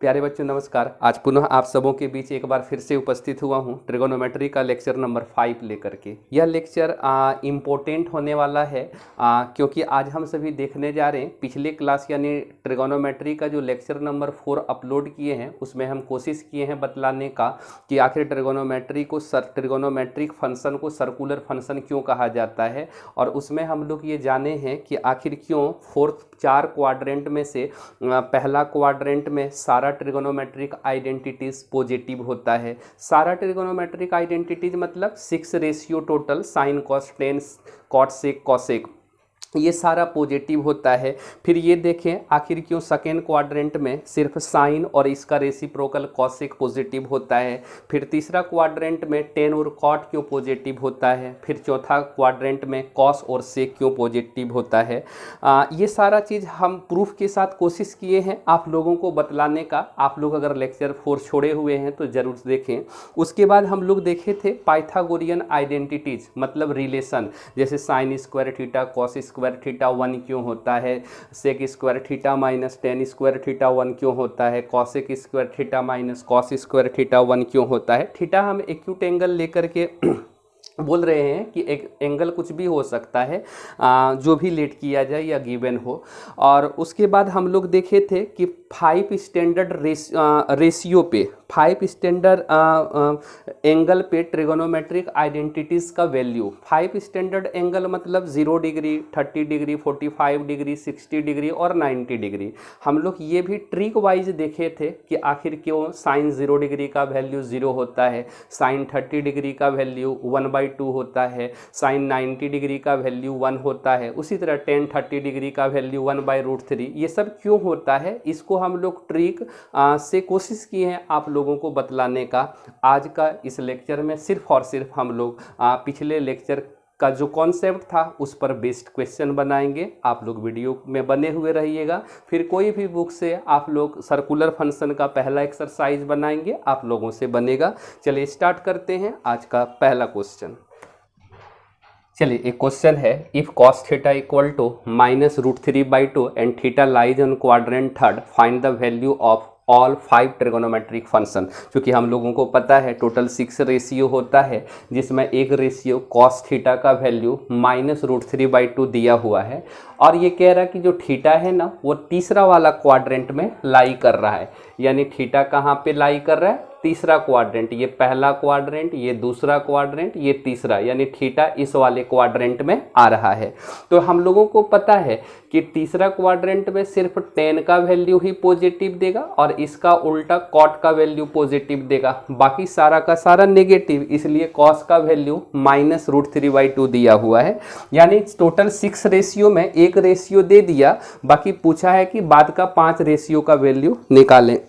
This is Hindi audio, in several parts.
प्यारे बच्चों नमस्कार। आज पुनः आप सबों के बीच एक बार फिर से उपस्थित हुआ हूँ ट्रिगोनोमेट्री का लेक्चर नंबर 5 लेकर के। यह लेक्चर इम्पोर्टेंट होने वाला है क्योंकि आज हम सभी देखने जा रहे हैं पिछले क्लास यानी ट्रिगोनोमेट्री का जो लेक्चर नंबर 4 अपलोड किए हैं उसमें हम कोशिश किए हैं बतलाने का कि आखिर ट्रिगोनोमेट्रिक फंक्शन को सर्कुलर फंक्शन क्यों कहा जाता है, और उसमें हम लोग ये जाने हैं कि आखिर क्यों चार क्वाड्रेंट में से पहला क्वाड्रेंट में सारा ट्रिगोनोमेट्रिक आइडेंटिटीज पॉजिटिव होता है। सारा ट्रिगोनोमेट्रिक आइडेंटिटीज मतलब 6 ratio total sine cos tan cot sec cosec, ये सारा पॉजिटिव होता है। फिर ये देखें आखिर क्यों सेकेंड क्वाड्रेंट में सिर्फ साइन और इसका रेसिप्रोकल कॉसेक पॉजिटिव होता है। फिर तीसरा क्वाड्रेंट में टेन और कॉट क्यों पॉजिटिव होता है। फिर चौथा क्वाड्रेंट में कॉस और सेक क्यों पॉजिटिव होता है। ये सारा चीज़ हम प्रूफ के साथ कोशिश किए हैं आप लोगों को बतलाने का। आप लोग अगर लेक्चर 4 छोड़े हुए हैं तो ज़रूर देखें। उसके बाद हम लोग देखे थे पाइथागोरियन आइडेंटिटीज मतलब रिलेशन, जैसे sine square theta cos square theta 1 क्यों होता है, sec square theta minus tan square theta 1 क्यों होता है, cosec square theta minus cos square theta 1 क्यों होता है। थीटा हम एक्यूट एंगल लेकर के बोल रहे हैं कि एक एंगल कुछ भी हो सकता है जो भी लेट किया जाए या गिवन हो। और उसके बाद हम लोग देखे थे कि 5 स्टैंडर्ड रेशियो पे 5 स्टैंडर्ड एंगल पे ट्रिगोनोमेट्रिक आइडेंटिटीज़ का वैल्यू। 5 स्टैंडर्ड एंगल मतलब 0 डिग्री 30 डिग्री 45 डिग्री 60 डिग्री और 90 डिग्री। हम लोग ये भी ट्रिक वाइज देखे थे कि आखिर क्यों साइन 0 डिग्री का वैल्यू 0 होता है, साइन 30 डिग्री का वैल्यू 1/2 होता है, साइन 90 डिग्री का वैल्यू 1 होता है, उसी तरह टेन 30 डिग्री का वैल्यू 1/√3। ये सब क्यों होता है इसको हम लोग ट्रिक से कोशिश किए हैं आप लोगों को बतलाने का। आज का इस लेक्चर में सिर्फ और सिर्फ हम लोग पिछले लेक्चर का जो कॉन्सेप्ट था उस पर बेस्ड क्वेश्चन बनाएंगे। आप लोग वीडियो में बने हुए रहिएगा। फिर कोई भी बुक से आप लोग सर्कुलर फंक्शन का पहला एक्सरसाइज बनाएंगे, आप लोगों से बनेगा। चलिए स्टार्ट करते हैं आज का पहला क्वेश्चन। चलिए एक क्वेश्चन है, if cos theta equal to -√3/2 and theta lies on quadrant third, find the value of all 5 trigonometric function. क्योंकि हम लोगों को पता है टोटल 6 रेशियो होता है जिसमें एक रेशियो cos थीटा का वैल्यू -√3/2 दिया हुआ है, और ये कह रहा है कि जो थीटा है ना वो तीसरा वाला क्वाड्रेंट में लाई कर रहा है। यानी थीटा कहाँ पे लाई कर रहा है, तीसरा क्वाड्रेंट। ये पहला क्वाड्रेंट, ये दूसरा क्वाड्रेंट, ये तीसरा, यानी थीटा इस वाले क्वाड्रेंट में आ रहा है। तो हम लोगों को पता है कि तीसरा क्वाड्रेंट में सिर्फ टेन का वैल्यू ही पॉजिटिव देगा और इसका उल्टा कॉट का वैल्यू पॉजिटिव देगा, बाकी सारा का सारा नेगेटिव। इसलिए कॉस का वैल्यू -√3/2 दिया हुआ है। यानी टोटल 6 रेशियो में एक रेशियो दे दिया, बाकी पूछा है कि बाद का 5 रेशियो का वैल्यू निकालें।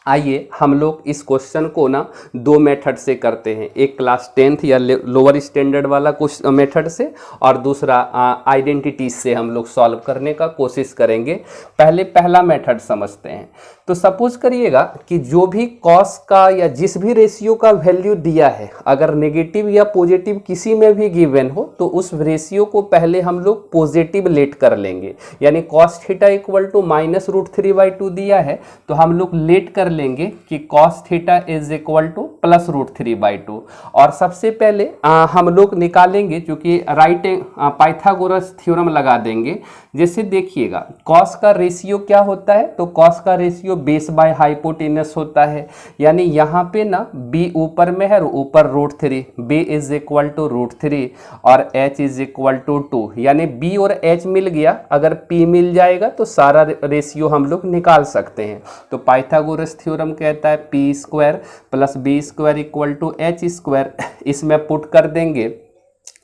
आइए हम लोग इस क्वेश्चन को ना 2 मेथड से करते हैं, एक क्लास 10th या लोअर स्टैंडर्ड वाला कुछ मेथड से, और दूसरा आइडेंटिटीज से हम लोग सॉल्व करने का कोशिश करेंगे। पहले पहला मेथड समझते हैं। तो सपोज करिएगा कि जो भी कॉस का या जिस भी रेशियो का वैल्यू दिया है अगर नेगेटिव या पॉजिटिव किसी में भी गिवन हो तो उस रेशियो को पहले हम लोग पॉजिटिव लेट कर लेंगे। यानी cos थीटा इक्वल टू -√3/2 दिया है तो हम लोग लेट कर लेंगे कि cos theta is equal to +√3/2। और सबसे पहले हम लोग निकालेंगे, क्योंकि राइट पाइथागोरस थ्योरम लगा देंगे। जैसे देखिएगा cos का रेशियो क्या होता है, तो cos का रेशियो बेस बाय हाइपोटेनस होता है। यानी यहाँ पे ना b ऊपर में है, ऊपर √3, b इज इक्वल टू √3 और h इज इक्वल टू 2। यानी b और h मिल गया, अगर p मिल जाएगा तो सारा रेशियो हम लोग निकाल सकते हैं। तो पाइथागोरस थ्योरम कहता है p² + b² equal to h²। इसमें पुट कर देंगे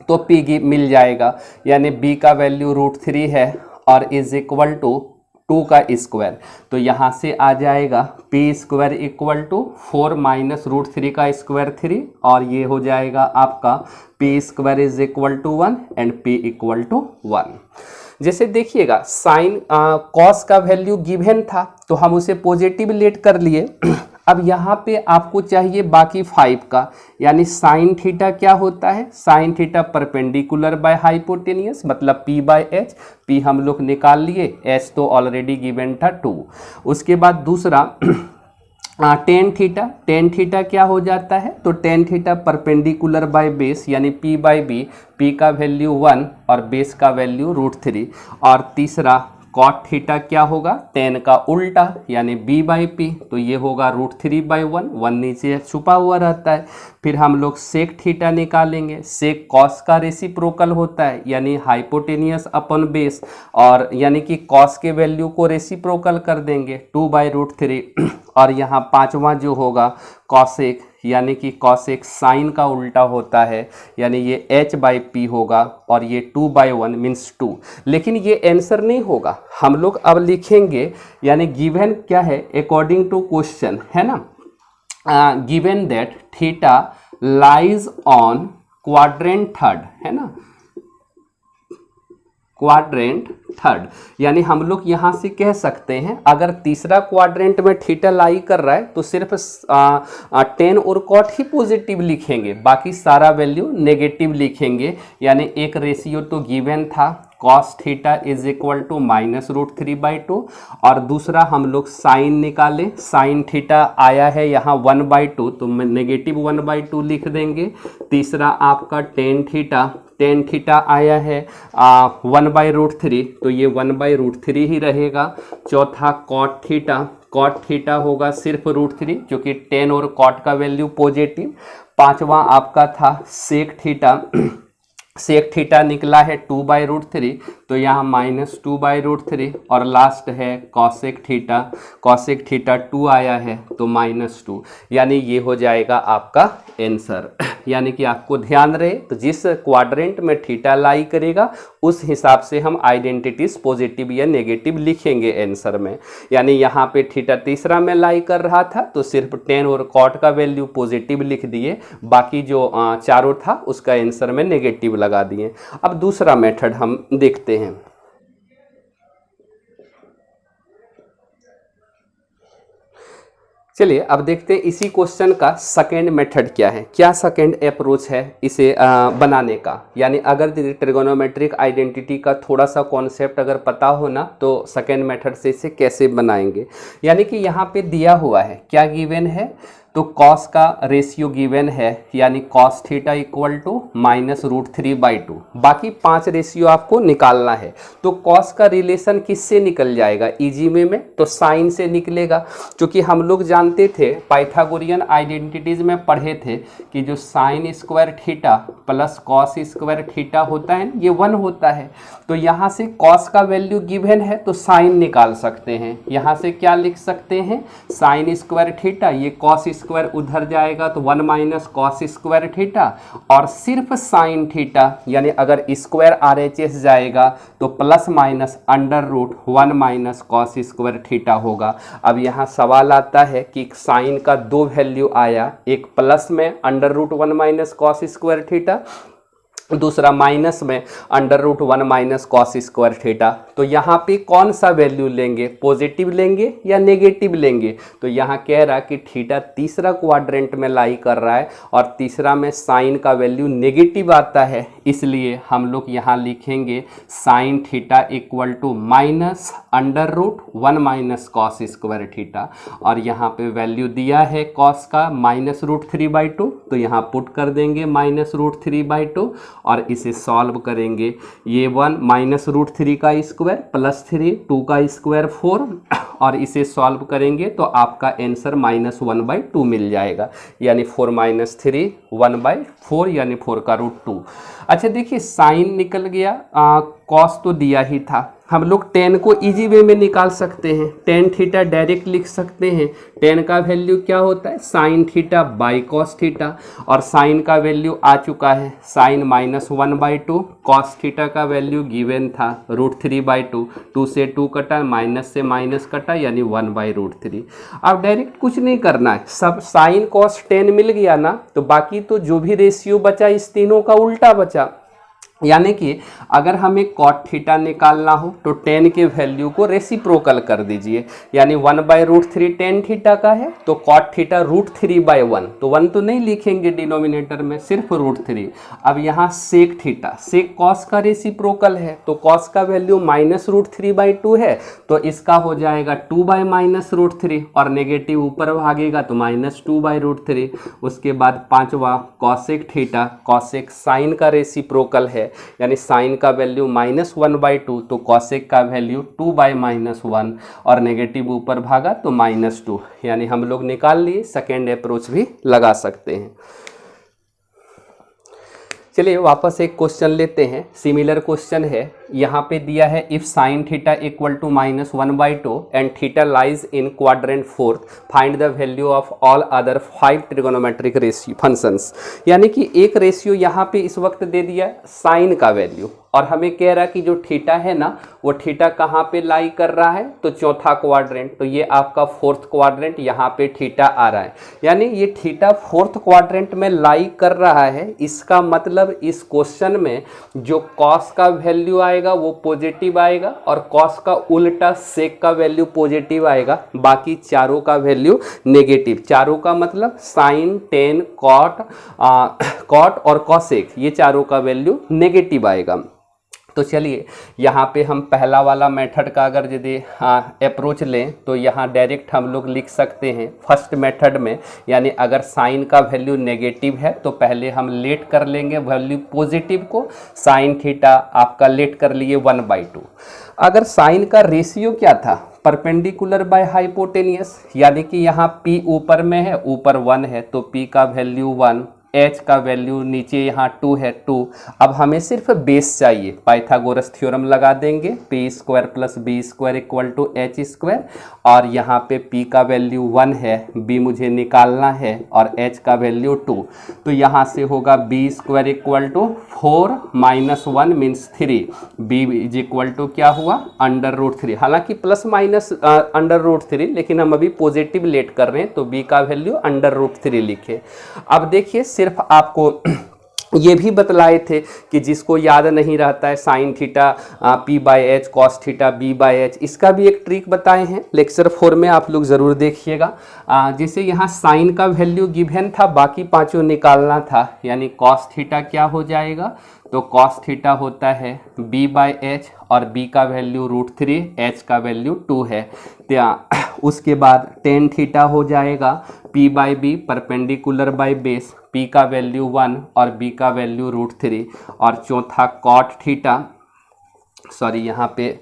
तो p मिल जाएगा। यानी b का वैल्यू √3 है और इज इक्वल टू 2 का स्क्वायर। तो यहाँ से आ जाएगा p² इक्वल टू 4 -√3 का स्क्वायर 3, और ये हो जाएगा आपका p² is equal to 1 and p equal to 1। जैसे देखिएगा साइन कॉस का वैल्यू गिवन था तो हम उसे पॉजिटिव लेट कर लिए। अब यहाँ पे आपको चाहिए बाकी 5 का, यानी साइन थीटा क्या होता है, sine theta perpendicular by hypotenuse, मतलब P बाय एच, P हम लोग निकाल लिए, एच तो ऑलरेडी गिवन था 2। उसके बाद दूसरा टेन थीटा क्या हो जाता है, तो tan theta perpendicular by base यानी P बाई बी, P का वैल्यू 1 और बेस का वैल्यू √3। और तीसरा कॉट थीटा क्या होगा, टेन का उल्टा यानी B बाई पी, तो ये होगा √3/1, 1 नीचे छुपा हुआ रहता है। फिर हम लोग सेक थीटा निकालेंगे, सेक कॉस का रेसिप्रोकल होता है यानी हाइपोटेनियस अपन बेस, और यानी कि कॉस के वैल्यू को रेसिप्रोकल कर देंगे 2/√3। और यहाँ पांचवा जो होगा कॉसेक, यानी कि कॉसेक साइन का उल्टा होता है, यानी ये h/p होगा और ये 2/1 मीन्स 2। लेकिन ये आंसर नहीं होगा, हम लोग अब लिखेंगे, यानी गिवन क्या है अकॉर्डिंग टू क्वेश्चन, है ना, given that theta lies on quadrant third, है ना, क्वाड्रेंट थर्ड, यानी हम लोग यहाँ से कह सकते हैं अगर तीसरा क्वाड्रेंट में थीटा लाई कर रहा है तो सिर्फ टेन और कॉट ही पॉजिटिव लिखेंगे, बाकी सारा वैल्यू नेगेटिव लिखेंगे। यानी एक रेशियो तो गिवन था cos theta is equal to -√3/2, और दूसरा हम लोग साइन निकाले, साइन थीटा आया है यहाँ 1/2 तो नेगेटिव 1/2 लिख देंगे। तीसरा आपका टेन थीटा आया है 1/√3 तो ये 1/√3 ही रहेगा। चौथा कॉट थीटा होगा सिर्फ √3 क्योंकि टेन और कॉट का वैल्यू पॉजिटिव। पांचवा आपका था सेक थीटा निकला है 2/√3 तो यहाँ -2/√3, और लास्ट है कॉसेक थीटा 2 आया है तो -2, यानी ये हो जाएगा आपका आंसर। यानी कि आपको ध्यान रहे, तो जिस क्वाड्रेंट में थीटा लाई करेगा उस हिसाब से हम आइडेंटिटीज पॉजिटिव या नेगेटिव लिखेंगे आंसर में। यानी यहाँ पे थीटा तीसरा में लाई कर रहा था तो सिर्फ टेन और कॉट का वैल्यू पॉजिटिव लिख दिए, बाकी जो चारों था उसका आंसर में नेगेटिव लगा दिए। अब दूसरा मेथड हम देखते हैं। चलिए अब देखते हैं इसी क्वेश्चन का सेकेंड मेथड क्या है, क्या सेकेंड अप्रोच है इसे बनाने का। यानी अगर ट्रिगोनोमेट्रिक आइडेंटिटी का थोड़ा सा कॉन्सेप्ट अगर पता हो ना तो सेकेंड मेथड से इसे कैसे बनाएंगे। यानी कि यहाँ पे दिया हुआ है, क्या गिवन है, तो कॉस का रेशियो गिवन है, यानी कॉस थीटा इक्वल टू -√3/2। बाकी 5 रेशियो आपको निकालना है। तो कॉस का रिलेशन किससे निकल जाएगा इजी में, तो साइन से निकलेगा, क्योंकि हम लोग जानते थे पाइथागोरियन आइडेंटिटीज में पढ़े थे कि जो sign square theta plus cos square theta होता है ये 1 होता है। तो यहाँ से कॉस का वैल्यू गिवन है तो साइन निकाल सकते हैं। यहाँ से क्या लिख सकते हैं, साइन स्क्वायर थीटा, ये कॉस स्क्वायर उधर जाएगा तो 1 - कॉस स्क्वायर थीटा, और सिर्फ साइन थीटा, यानी अगर स्क्वायर RHS जाएगा तो ±√1 - कॉस स्क्वायर थीटा होगा। अब यहाँ सवाल आता है कि साइन का 2 वैल्यू आया, एक प्लस में √1 - कॉस स्क्वायर थीटा, दूसरा माइनस में √1 - कॉस स्क्वायर थीटा। तो यहाँ पे कौन सा वैल्यू लेंगे, पॉजिटिव लेंगे या नेगेटिव लेंगे। तो यहाँ कह रहा कि थीटा तीसरा क्वाड्रेंट में लाई कर रहा है और तीसरा में साइन का वैल्यू नेगेटिव आता है, इसलिए हम लोग यहाँ लिखेंगे sine theta equal to -√1 - cos square theta, और यहाँ पे वैल्यू दिया है कॉस का -√3/2 तो यहाँ पुट कर देंगे -√3/2 और इसे सॉल्व करेंगे। ये 1 -√3 का स्क्वायर प्लस 3 2 का स्क्वायर 4, और इसे सॉल्व करेंगे तो आपका आंसर -1/2 मिल जाएगा, यानी 4 - 3 1/4 यानी 4 का √2। अच्छा देखिए साइन निकल गया, कॉस तो दिया ही था, हम लोग टेन को इजी वे में निकाल सकते हैं, टेन थीटा डायरेक्ट लिख सकते हैं। टेन का वैल्यू क्या होता है, sine theta by cos theta, और साइन का वैल्यू आ चुका है साइन -1/2, कॉस थीटा का वैल्यू गिवन था √3/2, 2 से 2 कटा, माइनस से माइनस कटा, यानी 1/√3। अब डायरेक्ट कुछ नहीं करना है, सब साइन कॉस टेन मिल गया ना, तो बाकी तो जो भी रेशियो बचा इस तीनों का उल्टा बचा, यानी कि अगर हमें कॉट थीटा निकालना हो तो टेन के वैल्यू को रेसिप्रोकल कर दीजिए, यानी 1/√3 टेन थीटा का है तो कॉट थीटा √3/1, तो 1 तो नहीं लिखेंगे डिनोमिनेटर में, सिर्फ √3। अब यहाँ सेक थीटा, सेक कॉस का रेसिप्रोकल है तो कॉस का वैल्यू -√3/2 है तो इसका हो जाएगा 2/-√3 और नेगेटिव ऊपर भागेगा तो -2/√3। उसके बाद पांचवा कॉसेक थीटा, कॉसेक साइन का रेसिप्रोकल है, यानी साइन का वैल्यू -1/2 तो कॉसेक का वैल्यू 2/-1 और नेगेटिव ऊपर भागा तो -2, यानी हम लोग निकाल लिए। सेकेंड अप्रोच भी लगा सकते हैं। चलिए वापस एक क्वेश्चन लेते हैं, सिमिलर क्वेश्चन है। यहाँ पे दिया है if sine theta equal to -1/2 and theta lies in quadrant 4 find the value of all other 5 trigonometric ratio functions. यानी कि एक रेशियो यहाँ पे इस वक्त दे दिया साइन का वैल्यू और हमें कह रहा कि जो थीटा है ना वो थीटा कहाँ पे लाई कर रहा है, तो चौथा क्वाड्रेंट, तो ये आपका फोर्थ क्वाड्रेंट, यहाँ पे थीटा आ रहा है, यानी ये थीटा फोर्थ क्वाड्रेंट में लाई कर रहा है। इसका मतलब इस क्वेश्चन में जो कॉस का वैल्यू आएगा वो पॉजिटिव आएगा और कॉस का उल्टा सेक का वैल्यू पॉजिटिव आएगा, बाकी चारों का वैल्यू नेगेटिव। चारों का मतलब साइन, टेन, कॉट और कॉसेक, ये चारों का वैल्यू नेगेटिव आएगा। तो चलिए यहाँ पे हम पहला वाला मेथड का अगर यदि अप्रोच लें तो यहाँ डायरेक्ट हम लोग लिख सकते हैं फर्स्ट मेथड में, यानी अगर साइन का वैल्यू नेगेटिव है तो पहले हम लेट कर लेंगे वैल्यू पॉजिटिव को, साइन थीटा आपका लेट कर लिए 1/2। अगर साइन का रेशियो क्या था, परपेंडिकुलर बाय हाइपोटेनियस, यानी कि यहाँ P ऊपर में है, ऊपर 1 है तो P का वैल्यू 1, h का वैल्यू नीचे यहाँ 2 है 2। अब हमें सिर्फ बेस चाहिए, पाइथागोरस थ्योरम लगा देंगे, p² + b² = h², और यहाँ पे p का वैल्यू 1 है, b मुझे निकालना है और h का वैल्यू 2, तो यहाँ से होगा b² = 4 - 1 मीन्स 3, b = क्या हुआ √3, हालांकि प्लस माइनस √3, लेकिन हम अभी पॉजिटिव लेट कर रहे हैं तो b का वैल्यू √3 लिखे। अब देखिए सिर्फ आपको ये भी बतलाए थे कि जिसको याद नहीं रहता है sine theta p/h, cos theta b/h, इसका भी एक ट्रिक बताए हैं, लेक्चर 4 में आप लोग ज़रूर देखिएगा। जैसे यहाँ साइन का वैल्यू गिवन था, बाकी पांचों निकालना था, यानी कॉस थीटा क्या हो जाएगा, तो कॉस थीटा होता है b/h और b का वैल्यू √3, h का वैल्यू 2 है। उसके बाद टेन थीटा हो जाएगा p/b perpendicular by base, p का वैल्यू 1 और b का वैल्यू √3, और चौथा कॉट थीटा, सॉरी यहाँ पे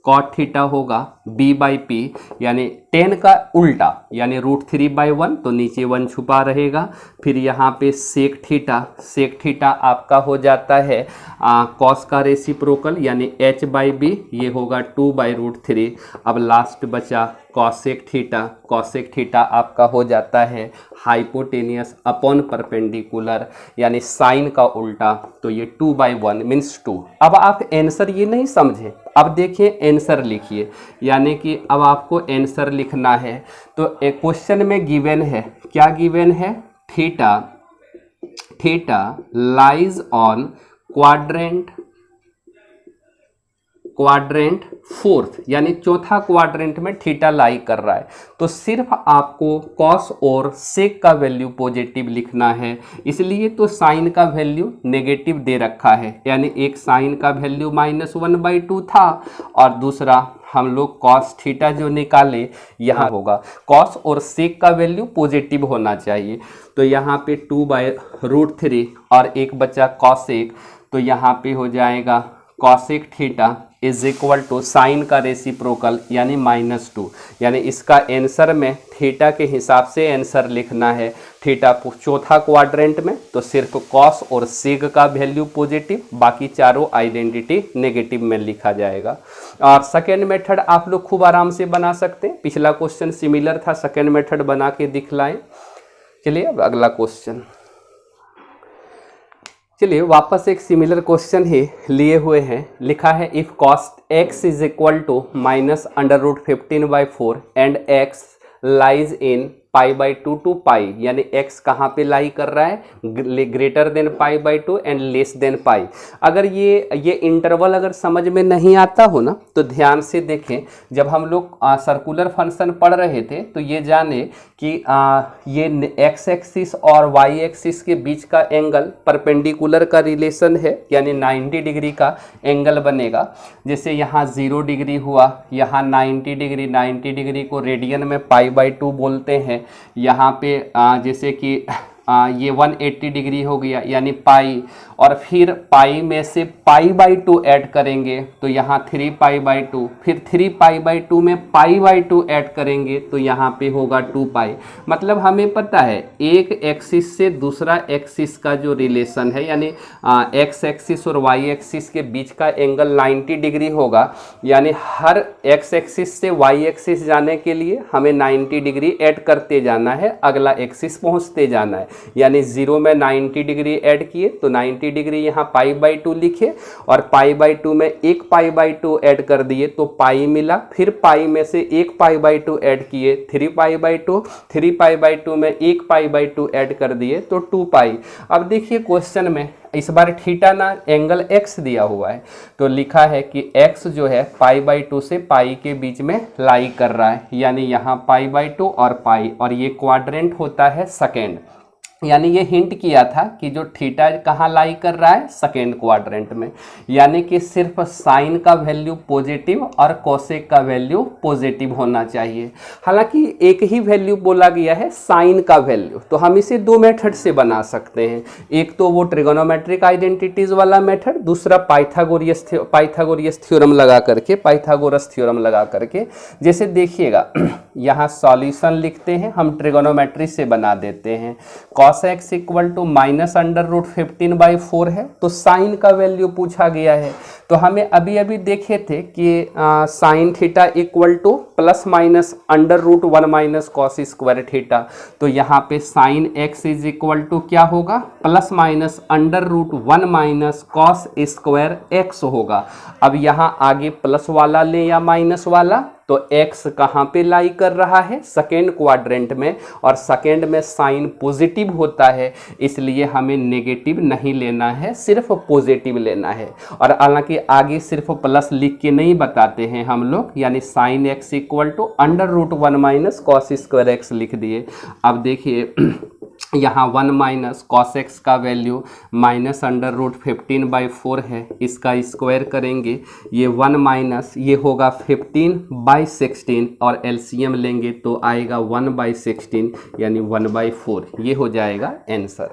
कॉट थीटा होगा b/p, यानी 10 का उल्टा, यानी √3/1, तो नीचे 1 छुपा रहेगा। फिर यहाँ पे सेक थीटा आपका हो जाता है कॉस का रेसिप्रोकल, यानी h/b, ये होगा 2/√3। अब लास्ट बचा कॉसेक थीटा आपका हो जाता है हाइपोटेनियस अपॉन परपेंडिकुलर, यानी साइन का उल्टा, तो ये 2/1 मीन्स 2। अब आप आंसर ये नहीं समझे, अब देखिए आंसर लिखिए, यानी कि अब आपको आंसर लिखना है। तो एक क्वेश्चन में गिवन है, क्या गिवन है, theta lies on quadrant fourth, यानी चौथा क्वाड्रेंट में थीटा लाई कर रहा है, तो सिर्फ आपको कॉस और सेक का वैल्यू पॉजिटिव लिखना है, इसलिए तो साइन का वैल्यू नेगेटिव दे रखा है, यानी एक साइन का वैल्यू -1/2 था और दूसरा हम लोग कॉस थीटा जो निकाले यहाँ होगा, कॉस और सेक का वैल्यू पॉजिटिव होना चाहिए, तो यहाँ पे 2/√3 और एक बचा कॉसेक, तो यहाँ पे हो जाएगा कॉसेक थीटा = साइन का रेसिप्रोकल, यानी -2, यानी इसका आंसर में थीटा के हिसाब से आंसर लिखना है। थीटा चौथा क्वाड्रेंट में तो सिर्फ कॉस और सेक का वैल्यू पॉजिटिव, बाकी चारों आइडेंटिटी नेगेटिव में लिखा जाएगा। और सेकेंड मेथड आप लोग खूब आराम से बना सकते हैं, पिछला क्वेश्चन सिमिलर था, सेकेंड मेथड बना के दिखलाएं। चलिए अब अगला क्वेश्चन, चलिए वापस एक सिमिलर क्वेश्चन ही लिए हुए हैं। लिखा है if cos x = -√15/4 and x lies in π/2 to pi, यानी x कहाँ पे लाई कर रहा है, greater than π/2 and less than pi. अगर ये इंटरवल अगर समझ में नहीं आता हो ना तो ध्यान से देखें, जब हम लोग सर्कुलर फंक्शन पढ़ रहे थे तो ये जाने कि ये x एक्सिस और y एक्सिस के बीच का एंगल परपेंडिकुलर का रिलेशन है, यानी 90 डिग्री का एंगल बनेगा। जैसे यहाँ 0 डिग्री हुआ, यहाँ 90 डिग्री, 90 डिग्री को रेडियन में π/2 बोलते हैं। यहाँ पे जैसे कि ये 180 डिग्री हो गया यानी पाई, और फिर पाई में से π/2 ऐड करेंगे तो यहाँ 3π/2, फिर 3π/2 में π/2 ऐड करेंगे तो यहाँ पे होगा 2π। मतलब हमें पता है एक एक्सिस से दूसरा एक्सिस का जो रिलेशन है, यानी एक्स एक्सिस और वाई एक्सिस के बीच का एंगल 90 डिग्री होगा, यानी हर एक्स एक्सिस से वाई एक्सिस जाने के लिए हमें 90 डिग्री ऐड करते जाना है, अगला एक्सिस पहुँचते जाना है। यानी 0 में 90 डिग्री ऐड किए तो 90 डिग्री यहाँ π/2 लिखे, और π/2 में एक π/2 ऐड कर दिए तो पाई मिला, फिर पाई में से एक π/2 ऐड किए 3π/2, 3π/2 में एक π/2 ऐड कर दिए तो 2π। अब देखिए क्वेश्चन में इस बार थीटा ना एंगल x दिया हुआ है, तो लिखा है कि x जो है π/2 से पाई के बीच में लाई कर रहा है, यानी यहाँ π/2 और पाई, और ये क्वाड्रेंट होता है सेकेंड। यानी ये हिंट किया था कि जो थीटा कहाँ लाई कर रहा है, सेकेंड क्वाड्रेंट में, यानी कि सिर्फ साइन का वैल्यू पॉजिटिव और कोसेक का वैल्यू पॉजिटिव होना चाहिए। हालांकि एक ही वैल्यू बोला गया है साइन का वैल्यू, तो हम इसे दो मेथड से बना सकते हैं। एक तो वो ट्रिगोनोमेट्रिक आइडेंटिटीज वाला मेथड, दूसरा पाइथागोरियस थ्योरम लगा करके, पाइथागोरस थ्योरम लगा करके। जैसे देखिएगा यहाँ सॉल्यूशन लिखते हैं, हम ट्रिगोनोमेट्री से बना देते हैं। cos x इक्वल टू -√15/4 है, तो साइन का वैल्यू पूछा गया है। तो हमें अभी अभी देखे थे कि sine theta equal to ±√1 - cos square theta, तो यहाँ पे sine x is equal to क्या होगा, ±√1 - cos स्क्वायर x होगा। अब यहाँ आगे प्लस वाला ले या माइनस वाला, तो x कहाँ पे लाई कर रहा है, सेकेंड क्वाड्रेंट में, और सेकेंड में साइन पॉजिटिव होता है, इसलिए हमें नेगेटिव नहीं लेना है, सिर्फ पॉजिटिव लेना है। और हालांकि आगे सिर्फ प्लस लिख के नहीं बताते हैं हम लोग, यानी sine x equal to √1 - cos square x लिख दिए। अब देखिए यहाँ 1 - cos x का वैल्यू -√15/4 है, इसका स्क्वायर करेंगे, ये 1 ये होगा 15/16, और एलसीएम लेंगे तो आएगा 1/16 यानी 1/4, ये हो जाएगा आंसर।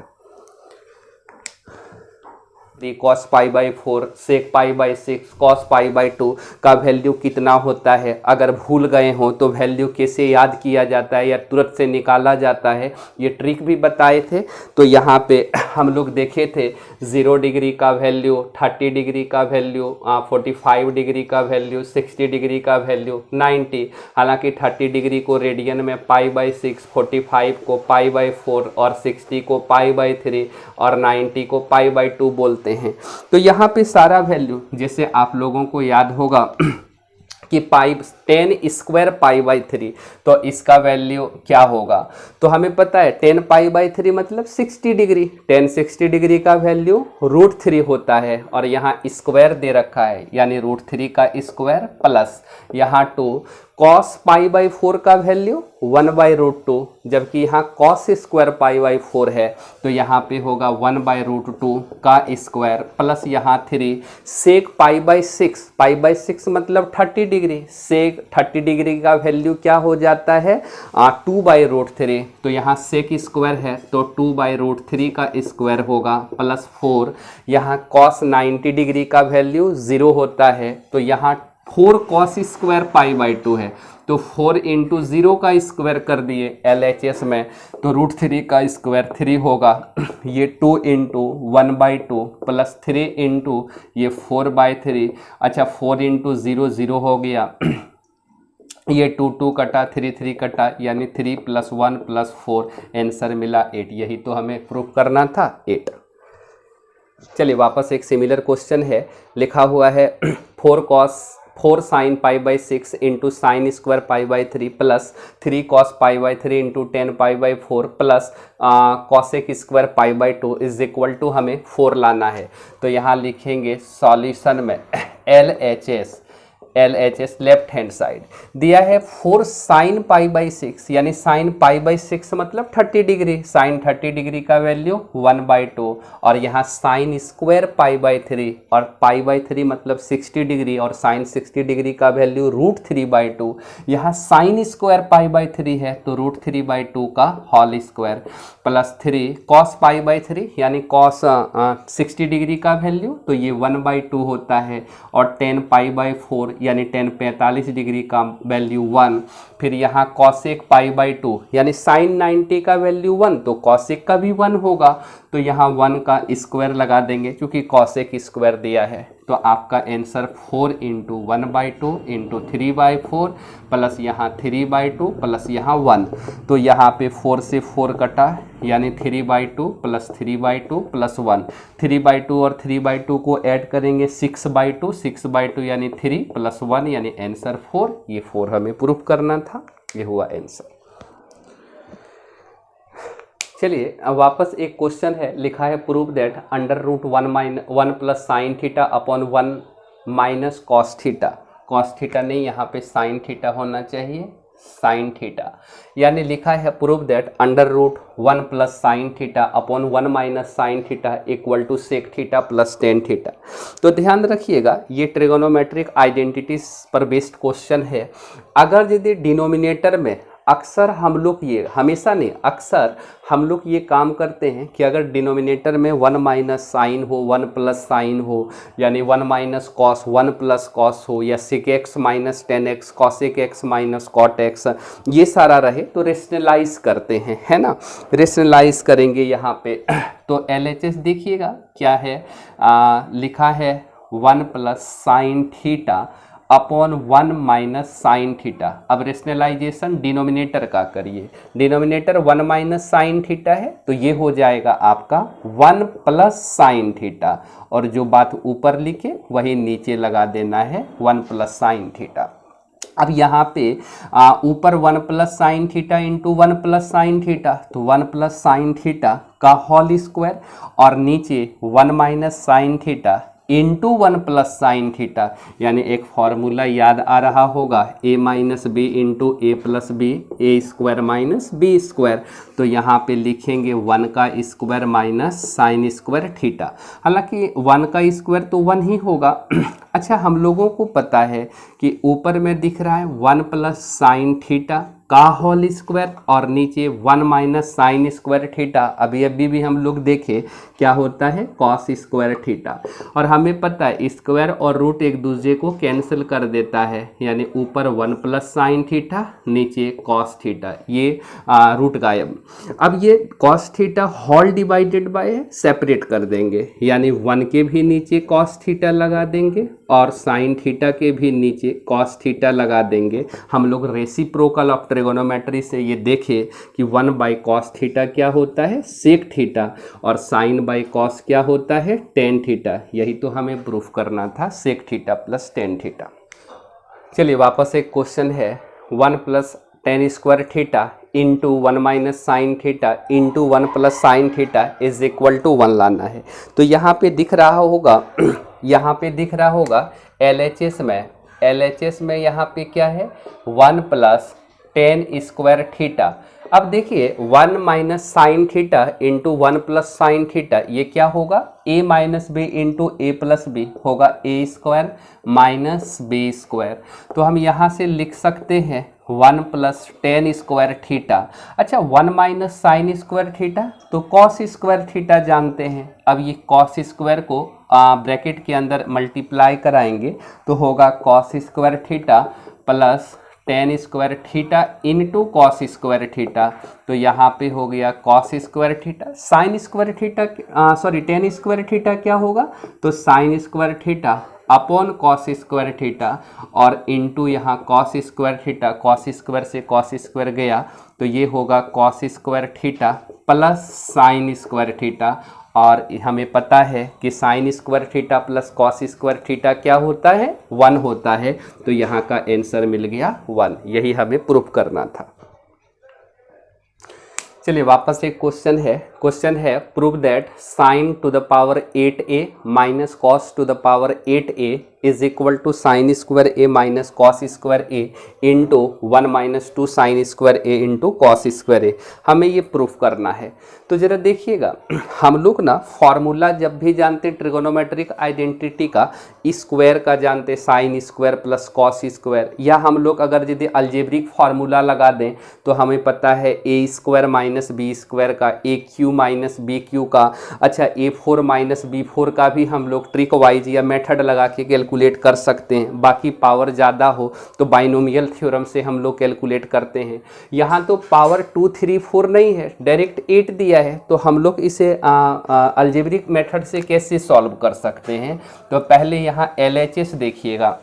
cos π/4 sec π/6 cos π/2 का वैल्यू कितना होता है, अगर भूल गए हो तो वैल्यू कैसे याद किया जाता है या तुरंत से निकाला जाता है, ये ट्रिक भी बताए थे। तो यहाँ पे हम लोग देखे थे 0 डिग्री का वैल्यू, 30 डिग्री का वैल्यू, 45 डिग्री का वैल्यू, 60 डिग्री का वैल्यू, 90। हालांकि 30 डिग्री को रेडियन में π/6, 45 को π/4 और 60 को π/3 और 90 को π/2 बोलते हैं। तो यहाँ पे सारा वैल्यू, जैसे आप लोगों को याद होगा कि 10 स्क्वायर π/3, तो इसका वैल्यू क्या होगा, तो हमें पता है 10 π/3 मतलब 60 डिग्री, 10 60 डिग्री का वैल्यू √3 होता है, और यहाँ स्क्वायर दे रखा है, यानी √3 का स्क्वायर प्लस यहाँ 2 cos π/4 का वैल्यू 1/√2, जबकि यहाँ cos स्क्वायर π/4 है, तो यहाँ पे होगा 1/√2 का स्क्वायर प्लस यहाँ 3 sec π/6 मतलब 30 डिग्री, sec 30 डिग्री का वैल्यू क्या हो जाता है 2/√3, तो यहाँ sec स्क्वायर है तो 2/√3 का स्क्वायर होगा प्लस 4, यहाँ cos 90 डिग्री का वैल्यू 0 होता है, तो यहाँ 4 cos स्क्वायर π/2 है, तो 4 × 0 का स्क्वायर कर दिए LHS में, तो √3 का स्क्वायर 3 होगा, ये 2 × 1/2 प्लस 3 × ये 4/3, अच्छा 4 × 0 0 हो गया, ये 2 2 कटा, 3 3 कटा, यानी 3 + 1 + 4, आंसर मिला 8। यही तो हमें प्रूफ करना था, 8। चलिए वापस एक सिमिलर क्वेश्चन है, लिखा हुआ है 4 cos 4 sine pi by 6 into sine square pi by 3 plus 3 cos pi by 3 into 10 pi by 4 plus cosec square pi by 2 is equal to हमें 4 लाना है। तो यहाँ लिखेंगे सॉल्यूशन में L H S left hand side दिया है 4 साइन पाई बाई 6 यानी साइन पाई बाई 6 मतलब 30 डिग्री, साइन 30 डिग्री का वैल्यू 1/2 और यहाँ साइन स्क्वायर पाई बाई 3 और पाई बाई 3 मतलब 60 डिग्री और साइन 60 डिग्री का वैल्यू √3/2। यहाँ साइन स्क्वायर पाई बाई 3 है तो √3/2 का whole square plus 3 cos pi by 3 यानी कॉस 60 डिग्री का वैल्यू तो ये 1/2 होता है और 10 पाई बाई 4 यानी 10 45 डिग्री का वैल्यू 1। फिर यहाँ कॉसेक पाई बाई 2 यानी साइन 90 का वैल्यू 1 तो कॉसेक का भी 1 होगा तो यहाँ 1 का स्क्वायर लगा देंगे क्योंकि कॉसेक स्क्वायर दिया है। तो आपका आंसर 4 इंटू 1/2 इंटू 3/4 प्लस यहाँ 3/2 प्लस यहाँ 1। तो यहाँ पे 4 से 4 कटा यानी 3/2 प्लस 3/2 प्लस 1। 3/2 और 3/2 को ऐड करेंगे 6/2 6/2 यानी 3 प्लस 1 यानी आंसर 4। ये 4 हमें प्रूफ करना था, ये हुआ आंसर। चलिए अब वापस एक क्वेश्चन है, लिखा है prove that √1 plus sine theta upon 1 minus cos theta. Cos theta नहीं, यहाँ पे साइन थीटा होना चाहिए, साइन थीटा। यानी लिखा है prove that √1 plus sine theta upon 1 minus sine theta equal to sec theta plus tan theta. तो ध्यान रखिएगा ये ट्रिगोनोमेट्रिक आइडेंटिटीज पर बेस्ड क्वेश्चन है। अगर यदि डिनोमिनेटर में अक्सर हम लोग ये, हमेशा नहीं अक्सर हम लोग ये काम करते हैं कि अगर डिनोमिनेटर में 1 माइनस साइन हो 1 प्लस साइन हो यानी 1 माइनस कॉस 1 प्लस कॉस हो या sec x minus 10x cosec x minus cot x ये सारा रहे तो रेशनलाइज करते हैं, है ना। रेशनलाइज करेंगे यहाँ पे तो LHS देखिएगा क्या है, लिखा है 1 plus sine theta upon 1 minus sine theta. अब रेशनलाइजेशन डिनोमिनेटर का करिए, डिनोमिनेटर 1 माइनस साइन थीटा है तो ये हो जाएगा आपका 1 प्लस साइन थीटा और जो बात ऊपर लिखे वही नीचे लगा देना है 1 प्लस साइन थीटा। अब यहाँ पे ऊपर 1 plus sine theta into 1 plus sine theta तो 1 प्लस साइन थीटा का होल स्क्वायर और नीचे 1 minus sine theta into 1 plus sine theta यानी एक फॉर्मूला याद आ रहा होगा a minus B into A plus B A square minus B square. तो यहाँ पे लिखेंगे 1 का square minus sine square theta. हालांकि 1 का स्क्वायर तो 1 ही होगा। अच्छा हम लोगों को पता है कि ऊपर में दिख रहा है 1 प्लस साइन थीटा का होल स्क्वायर और नीचे 1 माइनस साइन स्क्वायर थीटा। अभी भी हम लोग देखें क्या होता है कॉस स्क्वायर थीटा और हमें पता है स्क्वायर और रूट एक दूसरे को कैंसिल कर देता है यानी ऊपर 1 प्लस साइन थीटा नीचे कॉस थीटा, ये रूट गायब। अब ये cos theta whole divided by separate कर देंगे यानी 1 के भी नीचे कॉस थीटा लगा देंगे और साइन थीटा के भी नीचे कॉस थीटा लगा देंगे। हम लोग रेसिप्रोकल ऑफ ट्रिगोनोमेट्री से ये देखें कि 1 बाई कॉस थीटा क्या होता है सेक थीटा और साइन बाई कॉस क्या होता है टेन थीटा। यही तो हमें प्रूफ करना था sec theta plus tan theta. चलिए वापस एक क्वेश्चन है 1 plus tan square theta into 1 minus sine theta into 1 plus sine theta is equal to 1 लाना है। तो यहाँ पे दिख रहा होगा यहाँ पे दिख रहा होगा LHS में यहाँ पे क्या है 1 प्लस टेन स्क्वायर थीटा। अब देखिए 1 minus sine theta into 1 plus sine theta ये क्या होगा a minus B into A plus B होगा a square minus B square. तो हम यहाँ से लिख सकते हैं 1 प्लस टेन स्क्वायर थीटा। अच्छा 1 माइनस साइन स्क्वायर थीटा तो कॉस स्क्वायर थीटा जानते हैं। अब ये कॉस स्क्वायर को ब्रैकेट के अंदर मल्टीप्लाई कराएंगे तो होगा cos square theta plus tan square theta into cos square theta. तो यहाँ पे हो गया cos square theta. Sign square theta tan square theta क्या होगा तो sign square theta upon cos square theta और इंटू यहाँ cos square theta, cos square से कॉस स्क्वायर गया तो ये होगा cos square theta plus sign square theta और हमें पता है कि sine square theta plus cos square theta क्या होता है, 1 होता है। तो यहाँ का आंसर मिल गया 1, यही हमें प्रूफ करना था। चलिए वापस एक क्वेश्चन है prove that sine to the power 8a minus cos to the power 8a is equal to sine square a minus cos square a into 1 minus 2 sine square a into cos square a, हमें ये प्रूफ करना है। तो जरा देखिएगा, हम लोग ना फॉर्मूला जब भी जानते ट्रिगोनोमेट्रिक आइडेंटिटी का, स्क्वायर का जानते sine square plus cos square, या हम लोग अगर यदि अलजेब्रिक फार्मूला लगा दें तो हमें पता है ए स्क्वायर माइनस बी स्क्वायर का, ए क्यू माइनस बी क्यू का, अच्छा A4 माइनस B4 का भी हम लोग ट्रिक वाइज या मेथड लगा के कैलकुलेट कर सकते हैं। बाकी पावर ज़्यादा हो तो बाइनोमियल थ्योरम से हम लोग कैलकुलेट करते हैं। यहाँ तो पावर 2, 3, 4 नहीं है, डायरेक्ट 8 दिया है, तो हम लोग इसे अलजेब्रिक मेथड से कैसे सॉल्व कर सकते हैं। तो पहले यहाँ LHS देखिएगा।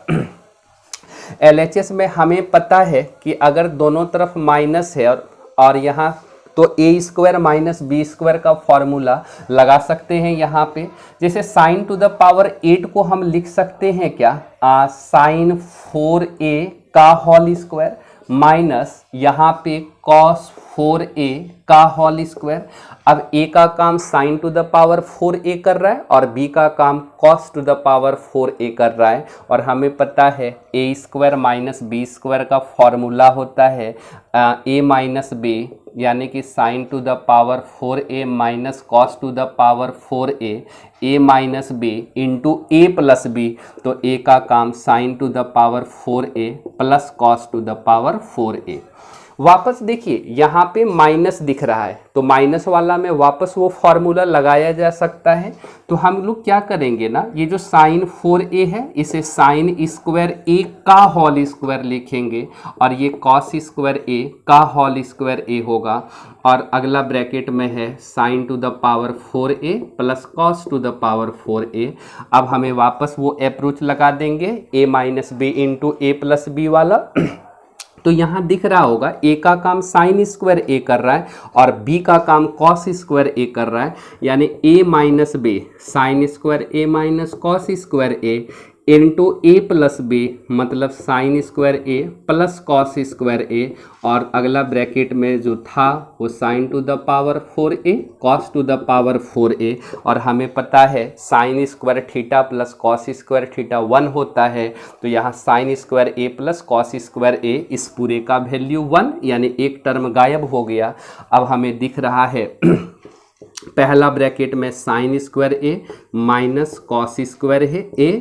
LHS में हमें पता है कि अगर दोनों तरफ माइनस है और यहाँ तो ए स्क्वायर माइनस बी स्क्वायर का फॉर्मूला लगा सकते हैं यहाँ पे। जैसे साइन टू द पावर 8 को हम लिख सकते हैं क्या, साइन 4a का होल स्क्वायर माइनस यहाँ पे कॉस 4a का होल स्क्वायर। अब a का काम sine to the power 4a कर रहा है और b का काम cos to the power 4a कर रहा है, और हमें पता है a square minus B square का फॉर्मूला होता है a माइनस b, यानी कि sine to the power 4a minus cos to the power 4a, a minus b into a plus b। तो a का काम sine to the power 4a plus cos to the power 4a। वापस देखिए यहाँ पे माइनस दिख रहा है, तो माइनस वाला में वापस वो फॉर्मूला लगाया जा सकता है। तो हम लोग क्या करेंगे ना, ये जो साइन 4a है इसे साइन स्क्वायर a का होल स्क्वायर लिखेंगे, और ये कॉस स्क्वायर a का होल स्क्वायर a होगा, और अगला ब्रैकेट में है sine to the power 4a plus cos to the power 4a। अब हमें वापस वो अप्रोच लगा देंगे a minus B into a plus B वाला। तो यहाँ दिख रहा होगा a का काम साइन स्क्वायर a कर रहा है और b का काम कॉस स्क्वायर a कर रहा है, यानी a minus b sign square a minus cos square a into a plus b, मतलब sine square a plus cos square a, और अगला ब्रैकेट में जो था वो sign to the power 4a cos to the power 4a, और हमें पता है sign square theta plus cos square theta 1 होता है। तो यहाँ sign square a plus cos square a, इस पूरे का वैल्यू 1, यानी एक टर्म गायब हो गया। अब हमें दिख रहा है पहला ब्रैकेट में sign square a minus cos square है a,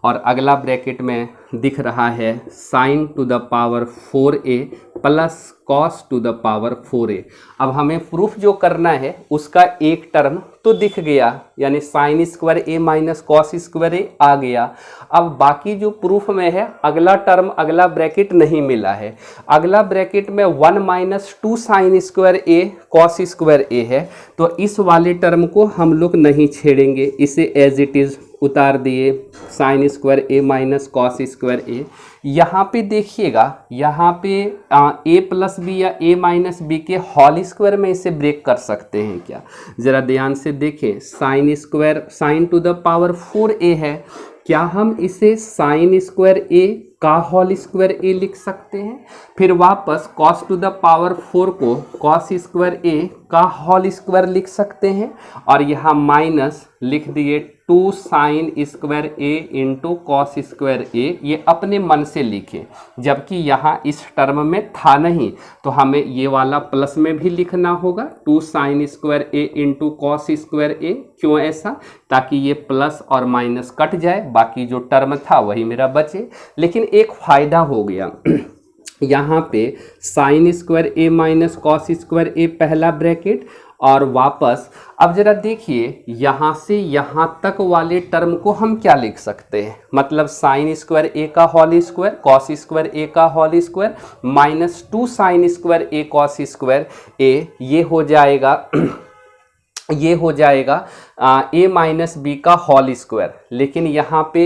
और अगला ब्रैकेट में दिख रहा है sine to the power 4a plus cos to the power 4a। अब हमें प्रूफ जो करना है उसका एक टर्म तो दिख गया, यानी sign square a minus cos square a आ गया। अब बाकी जो प्रूफ में है अगला टर्म, अगला ब्रैकेट नहीं मिला है। अगला ब्रैकेट में 1 minus 2 sine square a cos square a है, तो इस वाले टर्म को हम लोग नहीं छेड़ेंगे, इसे एज इट इज़ उतार दिए, sign square a minus cos square a। यहाँ पे देखिएगा, यहाँ पे a प्लस बी या a माइनस बी के होल स्क्वायर में इसे ब्रेक कर सकते हैं क्या, ज़रा ध्यान से देखें। Sine square sine to the power 4a है, क्या हम इसे साइन स्क्वायर a का होल स्क्वायर a लिख सकते हैं। फिर वापस कॉस टू द पावर 4 को कॉस स्क्वायर a का होल स्क्वायर लिख सकते हैं, और यहाँ माइनस लिख दिए 2 sine square a into cos square a, ये अपने मन से लिखे, जबकि यहाँ इस टर्म में था नहीं, तो हमें ये वाला प्लस में भी लिखना होगा 2 sine square a into cos square a। क्यों ऐसा, ताकि ये प्लस और माइनस कट जाए, बाकी जो टर्म था वही मेरा बचे। लेकिन एक फ़ायदा हो गया, यहाँ पे sign square a minus cos square a पहला ब्रैकेट, और वापस अब जरा देखिए यहाँ से यहाँ तक वाले टर्म को हम क्या लिख सकते हैं, मतलब साइन स्क्वायर a का whole square cos square a का whole square minus 2 sine square a cos square a, ये हो जाएगा ये हो जाएगा a माइनस बी का होल स्क्वायर। लेकिन यहाँ पे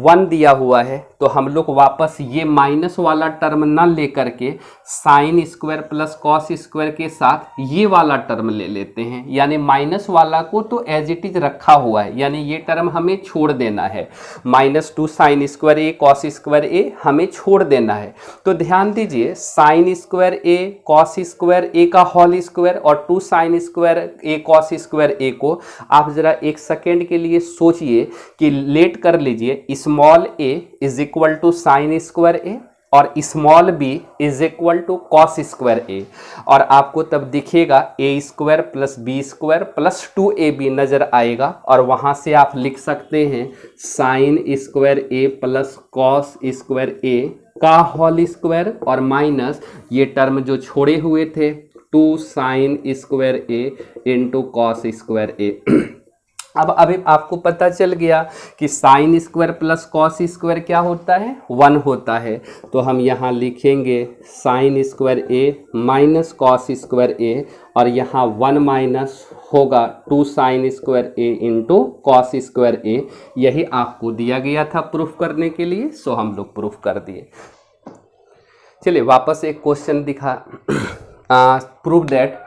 1 दिया हुआ है तो हम लोग वापस ये माइनस वाला टर्म ना लेकर के sine square plus cos square के साथ ये वाला टर्म ले लेते हैं, यानी माइनस वाला को तो एज इट इज रखा हुआ है, यानी ये टर्म हमें छोड़ देना है। -2 साइन स्क्वायर ए कॉस स्क्वायर ए हमें छोड़ देना है। तो ध्यान दीजिए, साइन स्क्वायर ए कॉस स्क्वायर ए का होल स्क्वायर और 2 साइन स्क्वायर ए कॉस स्क्वायर ए को आप जरा एक सेकेंड के लिए सोचिए कि लेट कर लीजिए, small a is equal to sine square a और small b is equal to cos square a, और आपको तब दिखेगा a square plus b square plus 2ab नजर आएगा, और वहां से आप लिख सकते हैं साइन स्क्वायर ए प्लस कॉस स्क्वायर ए का होल स्क्वायर और माइनस ये टर्म जो छोड़े हुए थे 2 साइन स्क्वायर ए इंटू कॉस स्क्वायर ए। अब अभी आपको पता चल गया कि sine square plus cos square क्या होता है, 1 होता है। तो हम यहाँ लिखेंगे sign square A minus cos square a, और यहाँ 1 माइनस होगा 2 साइन स्क्वायर ए इंटू कॉस स्क्वायर ए। यही आपको दिया गया था प्रूफ करने के लिए, सो हम लोग प्रूफ कर दिए। चलिए वापस एक क्वेश्चन दिखा, prove that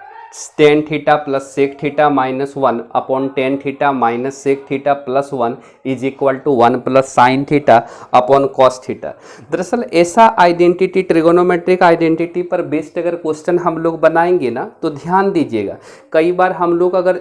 tan theta plus sec theta minus 1 upon tan theta minus sec theta plus 1 is equal to 1 plus sine theta upon cos theta. दरअसल ऐसा आइडेंटिटी, ट्रिगोनोमेट्रिक आइडेंटिटी पर बेस्ड अगर क्वेश्चन हम लोग बनाएंगे ना, तो ध्यान दीजिएगा, कई बार हम लोग अगर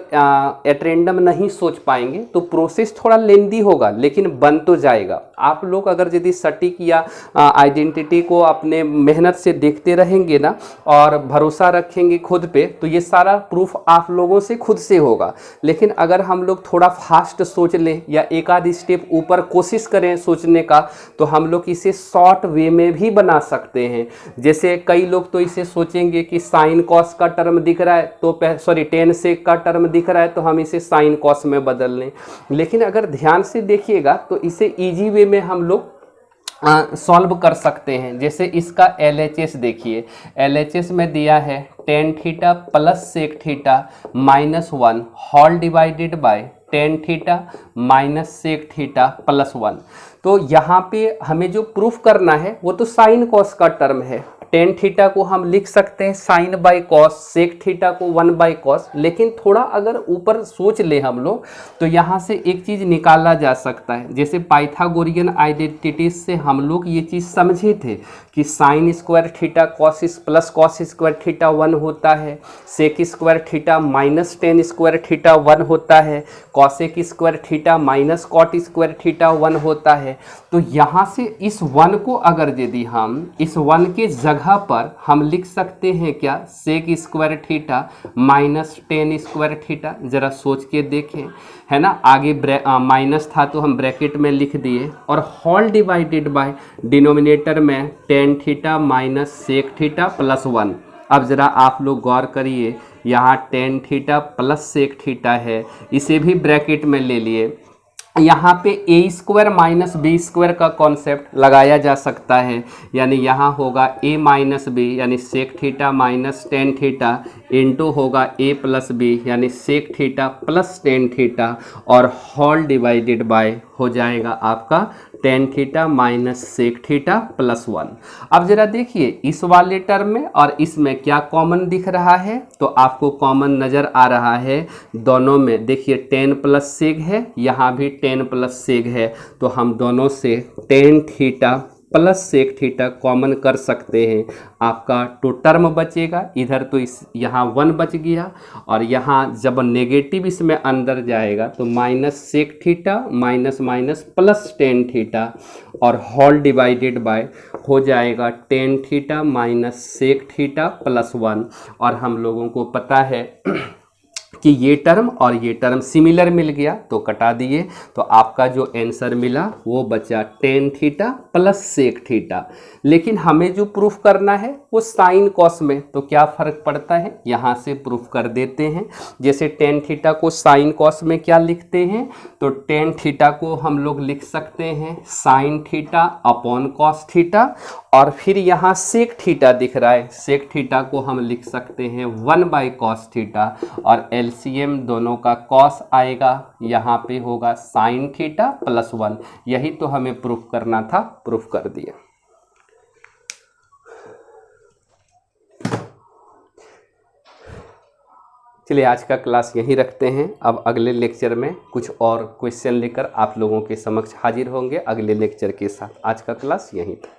एट रैंडम नहीं सोच पाएंगे तो प्रोसेस थोड़ा लेंदी होगा, लेकिन बन तो जाएगा। आप लोग अगर यदि सटीक या आइडेंटिटी को अपने मेहनत से देखते रहेंगे ना और भरोसा रखेंगे खुद पे, तो ये सारा प्रूफ आप लोगों से खुद से होगा। लेकिन अगर हम लोग थोड़ा फास्ट सोच लें या एक आध स्टेप ऊपर कोशिश करें सोचने का, तो हम लोग इसे शॉर्ट वे में भी बना सकते हैं। जैसे कई लोग तो इसे सोचेंगे कि साइन कॉस का टर्म दिख रहा है तो टेन सेक का टर्म दिख रहा है तो हम इसे साइन कॉस में बदल लें। लेकिन अगर ध्यान से देखिएगा तो इसे इजी वे में हम लोग सॉल्व कर सकते हैं। जैसे इसका LHS देखिए, LHS में दिया है tan theta plus sec theta minus 1 whole divided by tan theta minus sec theta plus 1। तो यहाँ पे हमें जो प्रूफ करना है वो तो साइन कॉस का टर्म है। tan थीटा को हम लिख सकते हैं sine by cos, sec theta को 1 बाई कॉस। लेकिन थोड़ा अगर ऊपर सोच ले हम लोग तो यहाँ से एक चीज़ निकाला जा सकता है। जैसे पाइथागोरियन आइडेंटिटीज से हम लोग ये चीज़ समझे थे कि sine square theta cos plus cos square theta 1 होता है, sec square theta minus tan square theta 1 होता है, cosec square theta minus cot square theta 1 होता है। तो यहाँ से इस 1 को अगर यदि हम इस 1 के जगह पर हम लिख सकते हैं क्या, sec square theta minus tan square theta. जरा सोच के देखें, है ना, आगे माइनस था तो हम ब्रैकेट में लिख दिए, और होल डिवाइडेड बाय डिनोमिनेटर में tan theta minus sec theta plus 1। अब ज़रा आप लोग गौर करिए, यहाँ tan theta plus sec theta है, इसे भी ब्रैकेट में ले लिए। यहाँ पे A square minus B square का कॉन्सेप्ट लगाया जा सकता है, यानी यहाँ होगा ए माइनस बी यानी sec theta minus tan theta into होगा ए प्लस बी यानी sec theta plus tan theta, और होल डिवाइडेड बाय हो जाएगा आपका tan theta minus sec theta plus 1। अब जरा देखिए इस वाले टर्म में और इसमें क्या कॉमन दिख रहा है, तो आपको कॉमन नज़र आ रहा है दोनों में। देखिए टेन प्लस सेक है, यहाँ भी टेन प्लस सेक है, तो हम दोनों से tan theta plus sec theta common कर सकते हैं। आपका टू टर्म बचेगा, इधर तो इस यहाँ 1 बच गया, और यहाँ जब नेगेटिव इसमें अंदर जाएगा तो minus sec theta minus minus plus tan theta, और होल डिवाइडेड बाय हो जाएगा tan theta minus sec theta plus 1। और हम लोगों को पता है कि ये टर्म और ये टर्म सिमिलर मिल गया तो कटा दिए, तो आपका जो आंसर मिला वो बचा tan theta plus sec theta. लेकिन हमें जो प्रूफ करना है वो साइन कॉस में, तो क्या फ़र्क पड़ता है, यहाँ से प्रूफ कर देते हैं। जैसे टेन थीटा को साइन कॉस में क्या लिखते हैं, तो टेन थीटा को हम लोग लिख सकते हैं sign theta upon cos theta, और फिर यहाँ सेक थीटा दिख रहा है, सेक थीटा को हम लिख सकते हैं 1/cos थीटा, और एलसीएम दोनों का कॉस आएगा, यहाँ पे होगा साइन थीटा प्लस 1। यही तो हमें प्रूफ करना था, प्रूफ कर दिया। चलिए आज का क्लास यहीं रखते हैं। अब अगले लेक्चर में कुछ और क्वेश्चन लेकर आप लोगों के समक्ष हाजिर होंगे अगले लेक्चर के साथ। आज का क्लास यहीं था।